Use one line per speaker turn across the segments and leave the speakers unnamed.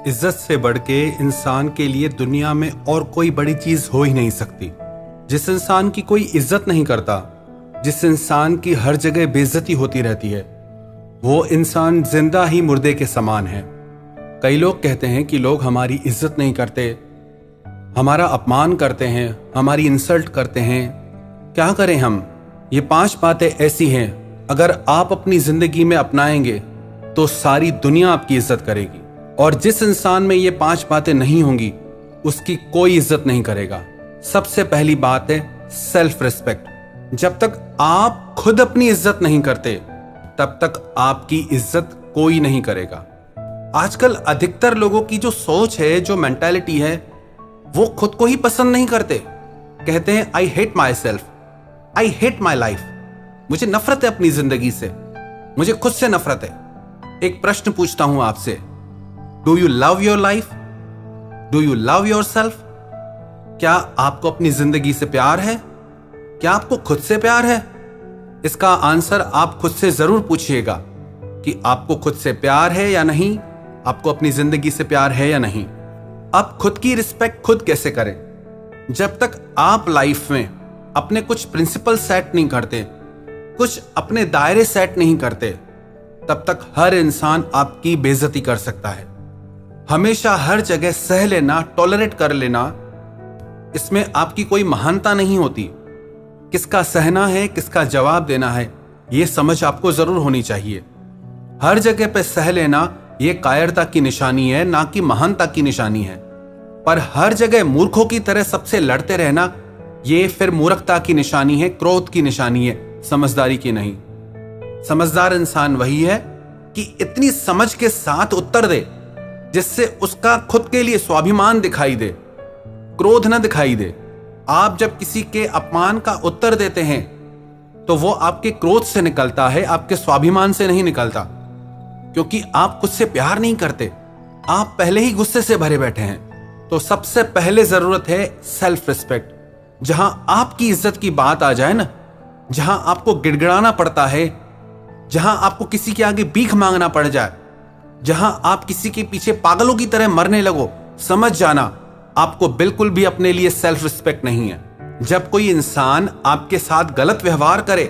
इज्जत से बढ़ के इंसान के लिए दुनिया में और कोई बड़ी चीज हो ही नहीं सकती। जिस इंसान की कोई इज्जत नहीं करता, जिस इंसान की हर जगह बेइज्जती होती रहती है, वो इंसान जिंदा ही मुर्दे के समान है। कई लोग कहते हैं कि लोग हमारी इज्जत नहीं करते, हमारा अपमान करते हैं, हमारी इंसल्ट करते हैं। क्या करें हम? ये 5 बातें ऐसी हैं, अगर आप अपनी जिंदगी में अपनाएंगे तो सारी दुनिया आपकी इज्जत करेगी। और जिस इंसान में ये 5 बातें नहीं होंगी, उसकी कोई इज्जत नहीं करेगा। सबसे पहली बात है सेल्फ रिस्पेक्ट। जब तक आप खुद अपनी इज्जत नहीं करते, तब तक आपकी इज्जत कोई नहीं करेगा। आजकल अधिकतर लोगों की जो सोच है, जो मेंटालिटी है, वो खुद को ही पसंद नहीं करते। कहते हैं I hate my self, I hate my life. मुझे नफरत है अपनी जिंदगी से, मुझे खुद से नफरत है। एक प्रश्न पूछता हूं आपसे, do you love your life? Do you love your self? क्या आपको अपनी जिंदगी से प्यार है? क्या आपको खुद से प्यार है? इसका आंसर आप खुद से जरूर पूछिएगा कि आपको खुद से प्यार है या नहीं, आपको अपनी जिंदगी से प्यार है या नहीं। अब खुद की रिस्पेक्ट खुद कैसे करें? जब तक आप लाइफ में अपने कुछ प्रिंसिपल सेट नहीं करते, कुछ अपने दायरे सेट नहीं करते, तब तक हर इंसान आपकी बेइज्जती कर सकता है। हमेशा हर जगह सह लेना, टॉलरेट कर लेना, इसमें आपकी कोई महानता नहीं होती। किसका सहना है, किसका जवाब देना है, यह समझ आपको जरूर होनी चाहिए। हर जगह पे सह लेना यह कायरता की निशानी है, ना कि महानता की निशानी है। पर हर जगह मूर्खों की तरह सबसे लड़ते रहना, यह फिर मूर्खता की निशानी है, क्रोध की निशानी है, समझदारी की नहीं। समझदार इंसान वही है कि इतनी समझ के साथ उत्तर दे जिससे उसका खुद के लिए स्वाभिमान दिखाई दे, क्रोध न दिखाई दे। आप जब किसी के अपमान का उत्तर देते हैं तो वो आपके क्रोध से निकलता है, आपके स्वाभिमान से नहीं निकलता। क्योंकि आप खुद से प्यार नहीं करते, आप पहले ही गुस्से से भरे बैठे हैं। तो सबसे पहले जरूरत है सेल्फ रिस्पेक्ट। जहां आपकी इज्जत की बात आ जाए ना, जहां आपको गिड़गिड़ाना पड़ता है, जहां आपको किसी के आगे भीख मांगना पड़ जाए, जहां आप किसी के पीछे पागलों की तरह मरने लगो, समझ जाना आपको बिल्कुल भी अपने लिए सेल्फ रिस्पेक्ट नहीं है। जब कोई इंसान आपके साथ गलत व्यवहार करे,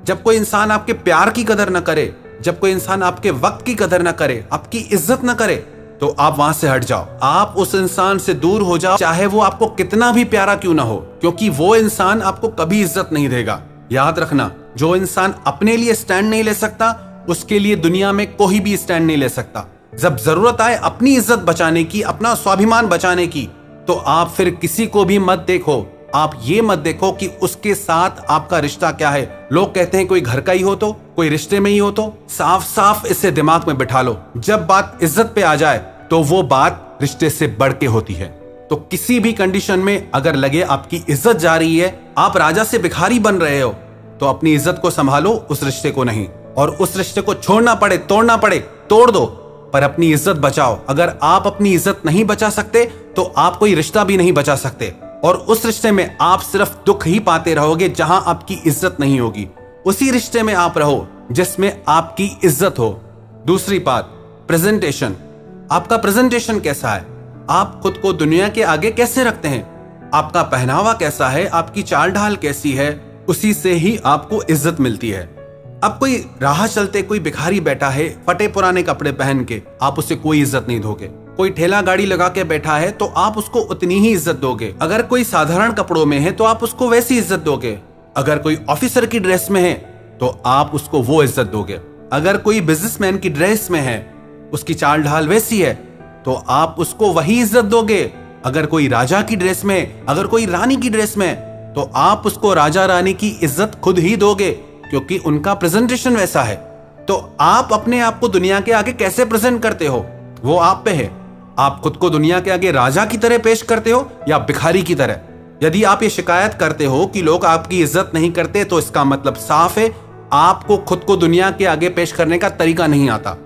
जब कोई इंसान आपके प्यार की कदर न करे, जब कोई इंसान आपके वक्त की कदर न करे, आपकी इज्जत न करे, तो आप वहां से हट जाओ। आप उस इंसान से दूर हो जाओ, चाहे वो आपको कितना भी प्यारा क्यों ना हो, क्योंकि वो इंसान आपको कभी इज्जत नहीं देगा। याद रखना, जो इंसान अपने लिए स्टैंड नहीं ले सकता, उसके लिए दुनिया में कोई भी स्टैंड नहीं ले सकता। जब जरूरत आए अपनी इज्जत बचाने की, अपना स्वाभिमान बचाने की, तो आप फिर किसी को भी मत देखो। आप ये मत देखो कि उसके साथ आपका रिश्ता क्या है। लोग कहते हैं कोई घर का ही हो तो, कोई रिश्ते में ही हो तो। साफ साफ इसे दिमाग में बिठा लो, जब बात इज्जत पे आ जाए तो वो बात रिश्ते से बढ़ के होती है। तो किसी भी कंडीशन में अगर लगे आपकी इज्जत जा रही है, आप राजा से भिखारी बन रहे हो, तो अपनी इज्जत को संभालो, उस रिश्ते को नहीं। और उस रिश्ते को छोड़ना पड़े, तोड़ना पड़े, तोड़ दो, पर अपनी इज्जत बचाओ। अगर आप अपनी इज्जत नहीं बचा सकते तो आप कोई रिश्ता भी नहीं बचा सकते, और उस रिश्ते में आप सिर्फ दुख ही पाते रहोगे। जहां आपकी इज्जत नहीं होगी, उसी रिश्ते में आप रहो जिसमें आपकी इज्जत हो। दूसरी बात, प्रेजेंटेशन। आपका प्रेजेंटेशन कैसा है? आप खुद को दुनिया के आगे कैसे रखते हैं? आपका पहनावा कैसा है? आपकी चाल ढाल कैसी है? उसी से ही आपको इज्जत मिलती है। अब कोई राह चलते कोई भिखारी बैठा है फटे पुराने कपड़े पहन के, आप उसे कोई इज्जत नहीं दोगे। कोई ठेला गाड़ी लगा के बैठा है तो आप उसको उतनी ही इज्जत दोगे। अगर कोई साधारण कपड़ों में है तो आप उसको वैसी इज्जत दोगे। अगर कोई ऑफिसर की ड्रेस में है तो आप उसको वो इज्जत दोगे। अगर कोई बिजनेसमैन की ड्रेस में है, उसकी चाल ढाल वैसी है, तो आप उसको वही इज्जत दोगे। अगर कोई राजा की ड्रेस में, अगर कोई रानी की ड्रेस में, तो आप उसको राजा रानी की इज्जत खुद ही दोगे, क्योंकि उनका प्रेजेंटेशन वैसा है। तो आप अपने आप को दुनिया के आगे कैसे प्रेजेंट करते हो, वो आप पे है। आप खुद को दुनिया के आगे राजा की तरह पेश करते हो या भिखारी की तरह? यदि आप ये शिकायत करते हो कि लोग आपकी इज्जत नहीं करते, तो इसका मतलब साफ है, आपको खुद को दुनिया के आगे पेश करने का तरीका नहीं आता।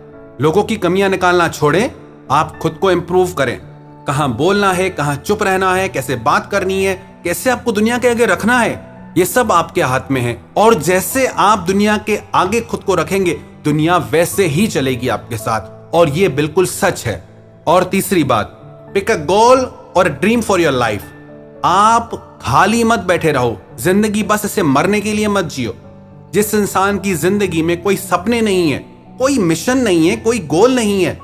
लोगों की कमियां निकालना छोड़ें, आप खुद को इंप्रूव करें। कहां बोलना है, कहां चुप रहना है, कैसे बात करनी है, कैसे आपको दुनिया के आगे रखना है, ये सब आपके हाथ में है। और जैसे आप दुनिया के आगे खुद को रखेंगे, दुनिया वैसे ही चलेगी आपके साथ। और ये बिल्कुल सच है। और तीसरी बात, पिक अ गोल और ड्रीम फॉर योर लाइफ। आप खाली मत बैठे रहो, जिंदगी बस इसे मरने के लिए मत जियो। जिस इंसान की जिंदगी में कोई सपने नहीं है, कोई मिशन नहीं है, कोई गोल नहीं है,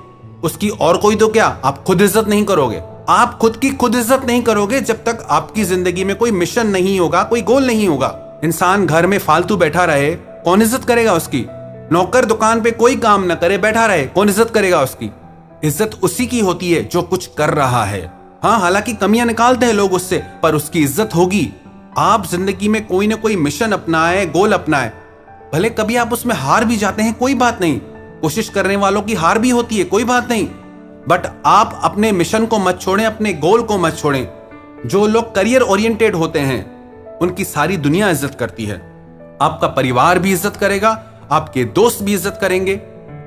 उसकी और कोई तो क्या, आप खुद इज्जत नहीं करोगे। आप खुद की खुद इज्जत नहीं करोगे जब तक आपकी जिंदगी में कोई मिशन नहीं होगा, कोई गोल नहीं होगा। इंसान घर में फालतू बैठा रहे, कौन इज्जत करेगा उसकी? नौकर दुकान पे कोई काम न करे, बैठा रहे, कौन इज्जत करेगा उसकी? इज्जत उसी की होती है जो कुछ कर रहा है। हाँ, हालांकि कमियां निकालते हैं लोग उससे, पर उसकी इज्जत होगी। आप जिंदगी में कोई ना कोई मिशन अपनाए, गोल अपनाए, भले कभी आप उसमें हार भी जाते हैं, कोई बात नहीं। कोशिश करने वालों की हार भी होती है, कोई बात नहीं। बट आप अपने मिशन को मत छोड़ें, अपने गोल को मत छोड़ें। जो लोग करियर ओरिएंटेड होते हैं उनकी सारी दुनिया इज्जत करती है। आपका परिवार भी इज्जत करेगा, आपके दोस्त भी इज्जत करेंगे,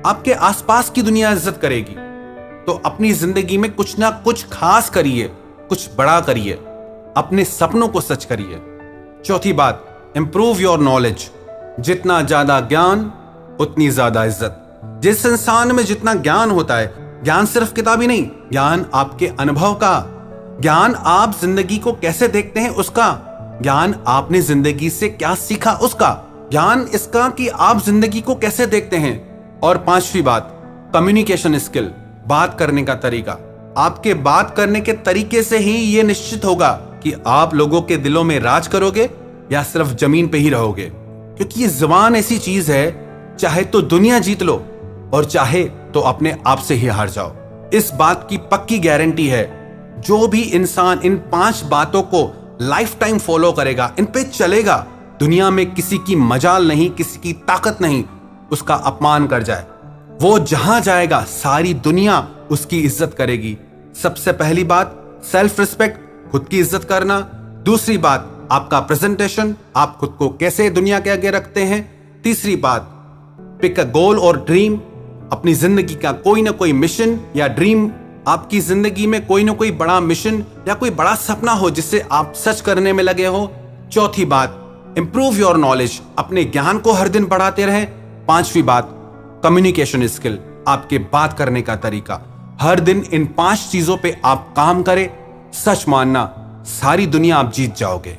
आपके आसपास की दुनिया इज्जत करेगी। तो अपनी जिंदगी में कुछ ना कुछ खास करिए, कुछ बड़ा करिए, अपने सपनों को सच करिए। चौथी बात, इंप्रूव योर नॉलेज। जितना ज्यादा ज्ञान उतनी ज्यादा इज्जत। जिस इंसान में जितना ज्ञान होता है, ज्ञान सिर्फ किताबी नहीं, ज्ञान आपके अनुभव का, ज्ञान आप जिंदगी को कैसे देखते हैं उसका, ज्ञान आपने जिंदगी से क्या सीखा उसका, ज्ञान इसका कि आप जिंदगी को कैसे देखते हैं। और पांचवी बात, कम्युनिकेशन स्किल, बात करने का तरीका। आपके बात करने के तरीके से ही यह निश्चित होगा कि आप लोगों के दिलों में राज करोगे या सिर्फ जमीन पे ही रहोगे। क्योंकि ये जुबान ऐसी चीज है, चाहे तो दुनिया जीत लो और चाहे तो अपने आप से ही हार जाओ। इस बात की पक्की गारंटी है, जो भी इंसान इन 5 बातों को लाइफ टाइम फॉलो करेगा, इन पे चलेगा, दुनिया में किसी की मजाल नहीं, किसी की ताकत नहीं उसका अपमान कर जाए। वो जहां जाएगा सारी दुनिया उसकी इज्जत करेगी। सबसे पहली बात, सेल्फ रिस्पेक्ट, खुद की इज्जत करना। दूसरी बात, आपका प्रेजेंटेशन, आप खुद को कैसे दुनिया के आगे रखते हैं। तीसरी बात, पिक अ गोल और ड्रीम, अपनी जिंदगी का कोई ना कोई मिशन या ड्रीम, आपकी जिंदगी में कोई ना कोई बड़ा मिशन या कोई बड़ा सपना हो जिससे आप सच करने में लगे हो। चौथी बात, इंप्रूव योर नॉलेज, अपने ज्ञान को हर दिन बढ़ाते रहें। पांचवी बात, कम्युनिकेशन स्किल, आपके बात करने का तरीका। हर दिन इन 5 चीजों पे आप काम करें, सच मानना सारी दुनिया आप जीत जाओगे।